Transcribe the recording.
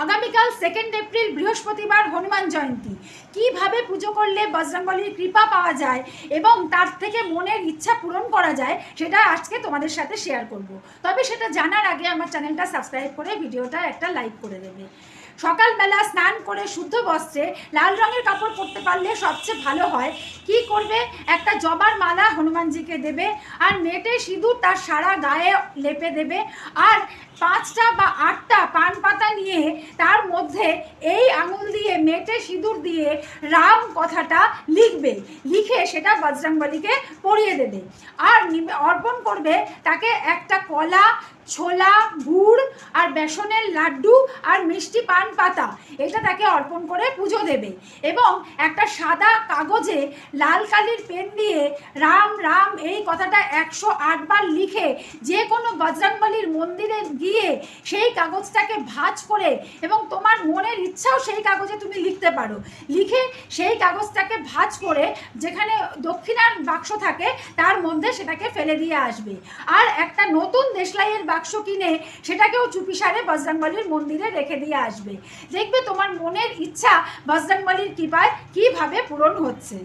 আগামীকাল 2 এপ্রিল বৃহস্পতিবার হনুমান জয়ন্তী। কিভাবে পুজো করলে বজরংবলীর কৃপা পাওয়া যায় এবং তার থেকে মনের ইচ্ছা পূরণ করা যায় সেটা আজকে তোমাদের সাথে শেয়ার করব। তবে সেটা জানার আগে আমার চ্যানেলটা সাবস্ক্রাইব করে ভিডিওটা একটা লাইক করে দেবে। সকালবেলা স্নান করে শুদ্ধ বস্ত্রে লাল রঙের কাপড় পরতে পারলে সবচেয়ে ভালো হয়। কি করবে, একটা জবার মালা হনুমানজিকে দেবে আর মেটে সিঁদুর তার সারা গায়ে লেপে দেবে আর 5টা বা 8টা পান পাতা নিয়ে তার মধ্যে এই আঙুল দিয়ে মেটে সিঁদুর দিয়ে রাম কথাটা লিখবে, লিখে সেটা বজরংবলীকে পরিয়ে দেবে আর অর্পণ করবে তাকে একটা কলা, ছোলা, গুড় আর বেসনের লাড্ডু আর মিষ্টি পান পাতা, এটা তাকে অর্পণ করে পুজো দেবে এবং একটা সাদা কাগজে লাল কালির পেন দিয়ে রাম রাম এই কথাটা 108 বার লিখে যে কোনো বজরংবলীর মন্দিরে গিয়ে সেই কাগজটাকে ভাঁজ করে, এবং তোমার মনের ইচ্ছাও সেই কাগজে তুমি লিখতে পারো, লিখে সেই কাগজটাকে ভাঁজ করে যেখানে দক্ষিণার বাক্স থাকে তার মধ্যে সেটাকে ফেলে দিয়ে আসবে আর একটা নতুন দেশলাইয়ের বাক্স কিনে সেটাকেও চুপিসারে বজরংবলীর মন্দিরে রেখে দিয়ে আসবে। দেখবে তোমার মনের ইচ্ছা বজরংবলীর কৃপায় কিভাবে পূরণ হচ্ছে।